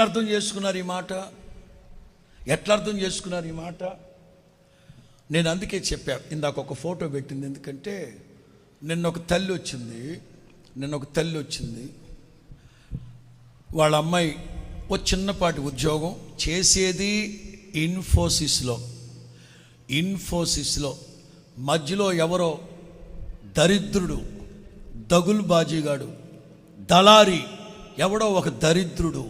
అర్థం చేసుకున్నారు ఈ మాట? ఎట్లా అర్థం చేసుకున్నారు ఈ మాట? నేను అందుకే చెప్పా, ఇందాక ఒక ఫోటో పెట్టింది. ఎందుకంటే నిన్న ఒక తల్లి వచ్చింది. వాళ్ళ అమ్మాయి ఓ చిన్నపాటి ఉద్యోగం చేసేది ఇన్ఫోసిస్లో మధ్యలో ఎవరో దరిద్రుడు, దగుల్బాజీగాడు, దళారి, ఎవడో ఒక దరిద్రుడు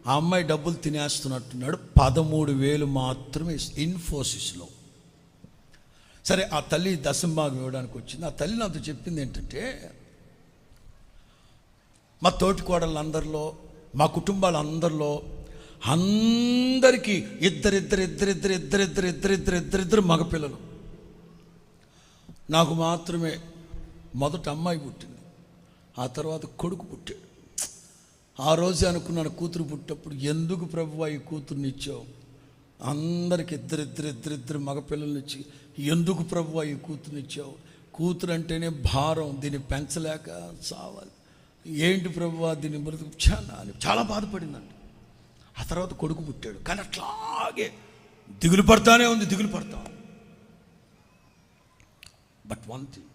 ఆ అమ్మాయి డబ్బులు తినేస్తున్నట్టున్నాడు. 13,000 మాత్రమే ఇన్ఫోసిస్లో. సరే, ఆ తల్లి దశంభాగం ఇవ్వడానికి వచ్చింది. ఆ తల్లి నాతో చెప్పింది ఏంటంటే, మా తోటికోడళ్ళందరిలో, మా కుటుంబాలందరిలో అందరికీ ఇద్దరిద్దరు మగపిల్లలు. నాకు మాత్రమే మొదట అమ్మాయి పుట్టింది, ఆ తర్వాత కొడుకు పుట్టాడు. ఆ రోజే అనుకున్నాను, కూతురు పుట్టినప్పుడు, ఎందుకు ప్రభువా ఈ కూతుర్ని ఇచ్చావు? అందరికి ఇద్దరిద్దరు మగపిల్లల్నిచ్చి ఎందుకు ప్రభువా ఈ కూతుర్ని ఇచ్చావు? కూతురు అంటేనే భారం, దీన్ని పెంచలేక చావాలి. ఏంటి ప్రభువా దీన్ని బ్రతుకుచానా అని చాలా బాధపడిందంట. ఆ తర్వాత కొడుకు పుట్టాడు, కానీ అట్లాగే దిగులు పడతానే ఉంది. బట్ వన్ థింగ్,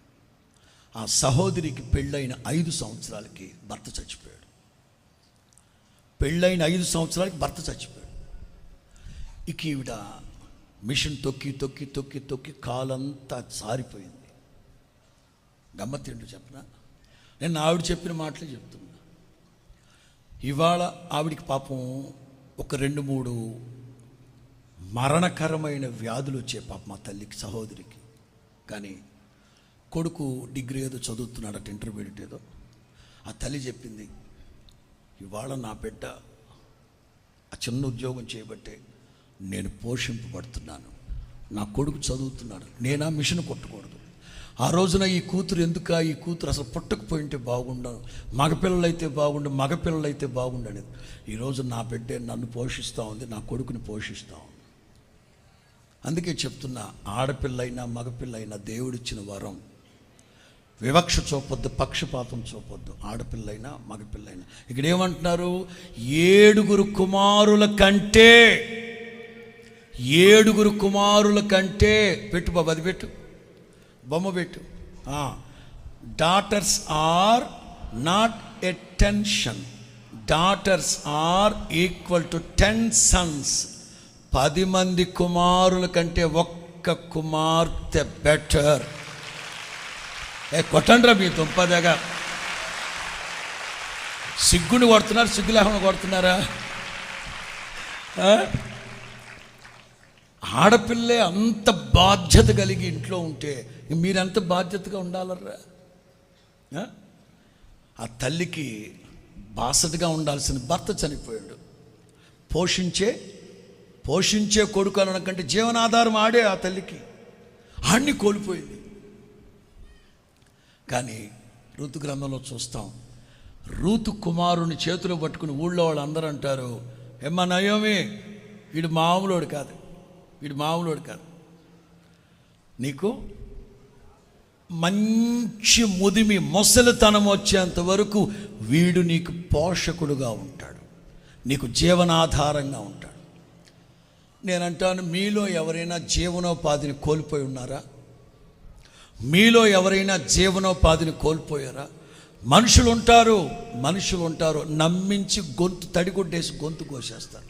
ఆ సహోదరికి పెళ్ళైన 5 సంవత్సరాలకి భర్త చచ్చిపోయాడు. ఇక ఈవిడ మిషన్ తొక్కి కాలంతా జారిపోయింది. గమ్మత్తేంటో చెప్పనా? నేను ఆవిడ చెప్పిన మాటలే చెప్తున్నా. ఇవాళ ఆవిడికి పాపం ఒక 2-3 మరణకరమైన వ్యాధులు వచ్చాయి పాపం మా తల్లికి, సహోదరికి. కానీ కొడుకు డిగ్రీ ఏదో చదువుతున్నాడట, ఇంటర్మీడియట్ ఏదో. ఆ తల్లి చెప్పింది, ఇవాళ నా బిడ్డ ఆ చిన్న ఉద్యోగం చేయబట్టే నేను పోషింపబడుతున్నాను. నా కొడుకు చదువుతున్నాడు, నేనా మిషన్ కొట్టకూడదు. ఆ రోజున ఈ కూతురు అసలు పుట్టకపోయింటే బాగుండు, మగపిల్లలైతే బాగుండనేది. ఈరోజు నా బిడ్డే నన్ను పోషిస్తూ ఉంది, నా కొడుకుని పోషిస్తూ ఉంది. అందుకే చెప్తున్నా, ఆడపిల్లైనా మగపిల్లైనా దేవుడిచ్చిన వరం. వివక్ష చూపొద్దు, పక్షపాతం చూపొద్దు. ఆడపిల్లైనా మగపిల్లైనా. ఇక్కడ ఏమంటున్నారు? 7 కుమారుల కంటే పెట్టు బాబు, అది పెట్టు, బొమ్మ పెట్టు. Daughters are not a tension, daughters are equal to 10 sons. 10 మంది కుమారుల కంటే ఒక్క కుమార్తె బెటర్. కొట్టండ్రా మీ దుంపదగా. సిగ్గుని కొడుతున్నారు, సిగ్గు లేకుండా కొడుతున్నారా? ఆడపిల్లే అంత బాధ్యత కలిగి ఇంట్లో ఉంటే మీరెంత బాధ్యతగా ఉండాలరా? ఆ తల్లికి బాసటగా ఉండాల్సిన భర్త చనిపోయాడు. పోషించే కొడుకు అనకంటే జీవనాధారం ఆడే ఆ తల్లికి. ఆడిని కోల్పోయింది. కానీ రూతు గ్రంథంలో చూస్తాం, రూతు కుమారుని చేతిలో పట్టుకుని ఊళ్ళో వాళ్ళు అందరూ అంటారు, ఏమ్మా నయోమి, వీడు మామూలోడు కాదు. నీకు మంచి ముసలితనం వచ్చేంత వరకు వీడు నీకు పోషకుడుగా ఉంటాడు, నీకు జీవనాధారంగా ఉంటాడు. నేనంటాను, మీలో ఎవరైనా జీవనోపాధిని కోల్పోయి ఉన్నారా? కోల్పోయారా? మనుషులు ఉంటారు, నమ్మించి తడిగొట్టేసి గొంతు కోసేస్తారు.